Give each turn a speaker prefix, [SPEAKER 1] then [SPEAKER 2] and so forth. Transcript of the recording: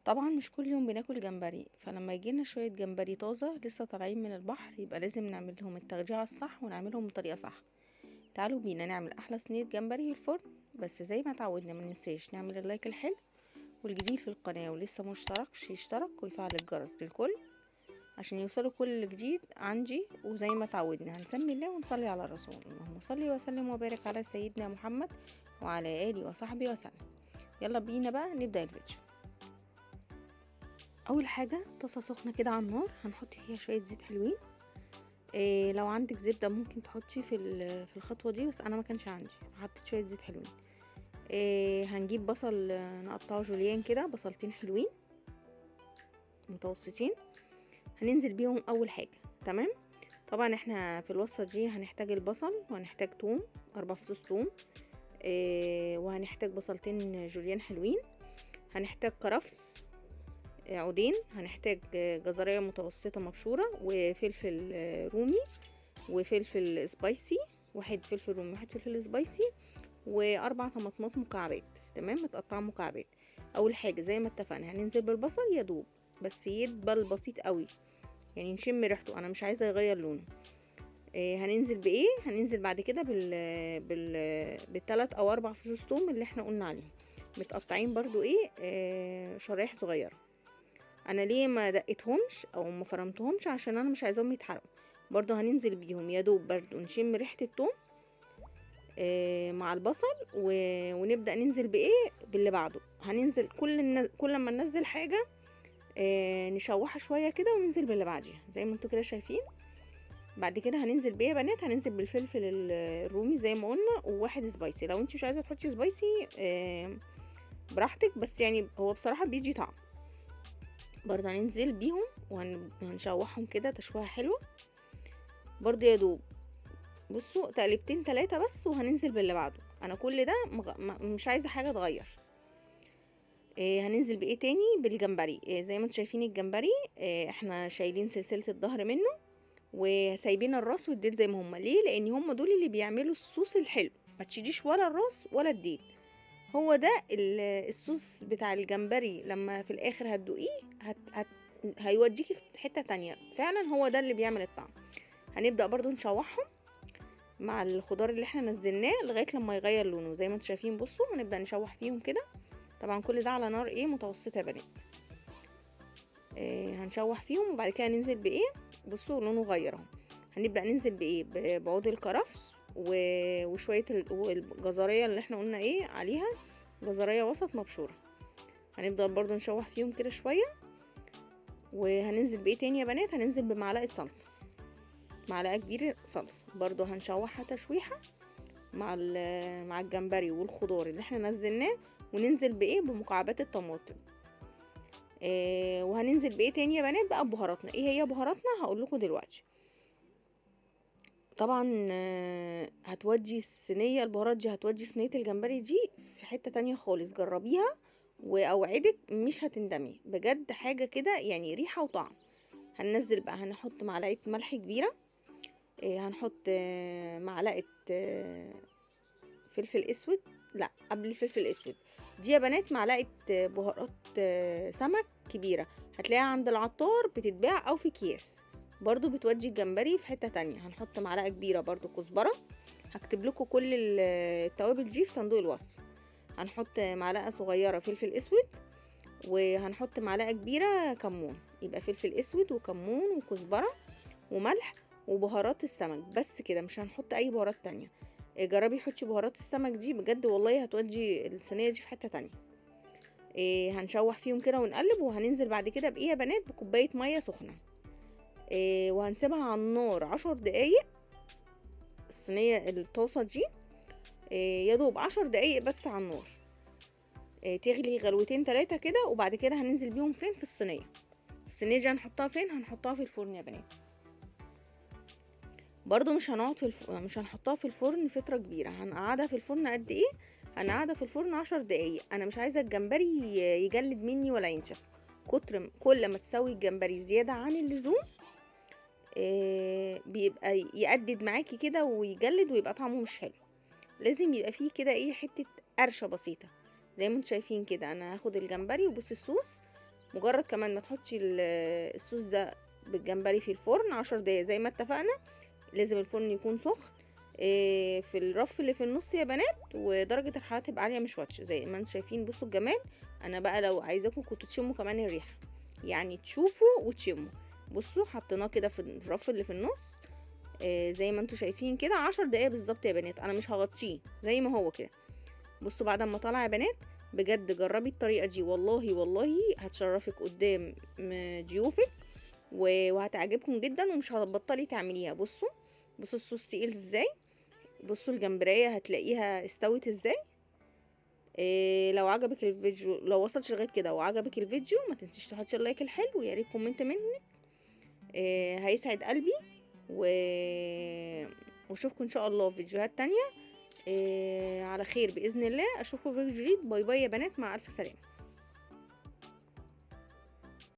[SPEAKER 1] طبعا مش كل يوم بناكل جمبري، فلما يجينا شوية جمبري طازة لسه طالعين من البحر يبقى لازم نعمل لهم التغذية الصح ونعملهم بطريقة صح. تعالوا بينا نعمل احلى صينية جمبري في الفرن. بس زي ما اتعودنا ما ننساش نعمل اللايك الحلو، والجديد في القناة ولسه مشتركش يشترك ويفعل الجرس للكل عشان يوصلوا كل جديد عندي. وزي ما اتعودنا هنسمي الله ونصلي على الرسول، اللهم صل وسلم وبارك على سيدنا محمد وعلى آله وصحبه وسلم. يلا بينا بقى نبدأ الفيديو. اول حاجه طاسه سخنه كده على النار، هنحط فيها شويه زيت حلوين. لو عندك زبده ممكن تحطي في الخطوه دي، بس انا ما كانش عندي فحطيت شويه زيت حلوين. هنجيب بصل، نقطعه جوليان كده، بصلتين حلوين متوسطين، هننزل بيهم اول حاجه. تمام. طبعا احنا في الوصفه دي هنحتاج البصل وهنحتاج توم، 4 فصوص توم، وهنحتاج بصلتين جوليان حلوين، هنحتاج كرفس عودين، هنحتاج جزرية متوسطة مبشورة، وفلفل رومي، وفلفل سبايسي، واحد فلفل رومي واحد فلفل سبايسي، واربع طماطمات مكعبات. تمام، متقطعة مكعبات. اول حاجة زي ما اتفقنا هننزل بالبصل يدوب، بس يدبل بسيط قوي، يعني نشم ريحته، انا مش عايزة يغير لونه. هننزل بايه؟ هننزل بعد كده بالثلاث او 4 فصوص توم اللي احنا قلنا عليهم، متقطعين برضو شرايح صغيرة. انا ليه ما دقيتهمش او ما فرمتهمش؟ عشان انا مش عايزاهم يتحرقوا. برضو هننزل بيهم يا دوب برضو نشم ريحة التوم مع البصل ونبدأ ننزل باللي بعده. هننزل كل ما ننزل حاجة نشوحها شوية كده وننزل باللي بعديها زي ما انتوا كده شايفين. بعد كده هننزل يا بنات، هننزل بالفلفل الرومي زي ما قلنا، وواحد سبايسي. لو انت مش عايزة تحطي سبايسي براحتك، بس يعني هو بصراحة بيدي طعم. برضه هننزل بيهم وهنشوحهم كده تشويحة حلوة برضه يا دوب. بصوا تقلبتين 3 بس وهننزل باللي بعده. انا كل ده مش عايزة حاجة تغير. هننزل بايه تاني؟ بالجمبري. زي ما انتم شايفين الجمبري احنا شايلين سلسلة الظهر منه وسايبين الراس والديل زي ما هما. ليه؟ لان هما دول اللي بيعملوا الصوص الحلو، ما تشيليش ولا الراس ولا الديل. هو ده الصوص بتاع الجمبري، لما في الاخر هتدوقيه هيوديكي في حتة تانية فعلا، هو ده اللي بيعمل الطعم. هنبدأ برضو نشوحهم مع الخضار اللي احنا نزلناه لغاية لما يغير لونه زي ما انتم شايفين. بصوا هنبدأ نشوح فيهم كده، طبعا كل ده على نار متوسطة يا بنات. هنشوح فيهم وبعد كده ننزل بصوا لونه غير اهو. هنبدأ ننزل بعود الكرفس وشوية والجزرية اللي احنا قلنا عليها، جزرية وسط مبشورة. هنفضل برضو نشوح فيهم كده شوية. وهننزل تاني يا بنات؟ هننزل بمعلقة صلصة، معلقة كبيرة صلصة برضو هنشوحها تشويحة مع الجمبري والخضار اللي احنا نزلناه. وننزل بمكعبات الطماطم. وهننزل تاني يا بنات بقى ببهاراتنا. ايه هي بهاراتنا؟ هقول لكم دلوقتي. طبعا هتودي الصينية، البهارات دي هتودي صينية الجمبري دي في حتة تانية خالص. جربيها واوعدك مش هتندمي بجد، حاجة كده يعني ريحة وطعم. هننزل بقى، هنحط معلقة ملح كبيرة، هنحط معلقة فلفل اسود، لا قبل الفلفل الاسود دي يا بنات معلقة بهارات سمك كبيرة، هتلاقيها عند العطار بتتباع او في اكياس، برضو بتودي الجمبري في حتة تانية. هنحط معلقة كبيرة برضو كزبرة، هكتب لكم كل التوابل دي في صندوق الوصف. هنحط معلقة صغيرة فلفل اسود، وهنحط معلقة كبيرة كمون، يبقى فلفل اسود وكمون وكزبرة وملح وبهارات السمك. بس كده، مش هنحط اي بهارات تانية. جربي حطي بهارات السمك دي بجد والله هتودي الصينية دي في حتة تانية. هنشوح فيهم كده ونقلب، وهننزل بعد كده يا بنات بكوباية مية سخنة. وهنسيبها على النار 10 دقايق. الصينية الطاسة دي يا دوب 10 دقايق بس على النار، تغلي غلوتين 3 كده. وبعد كده هننزل بيهم فين؟ في الصينية. الصينية دي هنحطها فين؟ هنحطها في الفرن يا بنات. برضو مش هنقعد مش هنحطها في الفرن فترة كبيرة، هنقعدها في الفرن قد ايه؟ هنقعدها في الفرن 10 دقايق. انا مش عايزة الجمبري يجلد مني ولا ينشف. كل ما تسوي الجمبري زيادة عن اللزوم بيبقى يقدد معاكي كده ويجلد ويبقى طعمه مش حلو. لازم يبقى فيه كده حتة قرشة بسيطة زي ما انتم شايفين كده. انا هاخد الجمبري وبص الصوص مجرد كمان ما تحطي الصوص ده بالجمبري في الفرن 10 دقايق زي ما اتفقنا. لازم الفرن يكون سخن في الرف اللي في النص يا بنات، ودرجة الحرارة تبقى عالية مش واتش زي ما انتم شايفين. بصوا الجمال. انا بقى لو عايزاكم كنتوا تشموا كمان الريحة، يعني تشوفوا وتشموا. بصوا حطيناه كده في الرف اللي في النص زي ما انتم شايفين كده 10 دقايق بالظبط يا بنات. انا مش هغطيه زي ما هو كده. بصوا بعد ما طلع يا بنات، بجد جربي الطريقة دي، والله والله هتشرفك قدام ضيوفك وهتعجبكم جدا ومش هتبطلي تعمليها. بصوا بصوا الصوص تقيل ازاي. بصوا الجمبرية هتلاقيها استوت ازاي. لو عجبك الفيديو، لو وصلتش لغايه كده وعجبك الفيديو، ما تنسيش تحطي اللايك الحلو، ويا ريت كومنت منك هيسعد قلبي. و... واشوفكم ان شاء الله في فيديوهات تانية على خير باذن الله. اشوفكم في فيديو جديد. باي باي يا بنات، مع الف سلامه.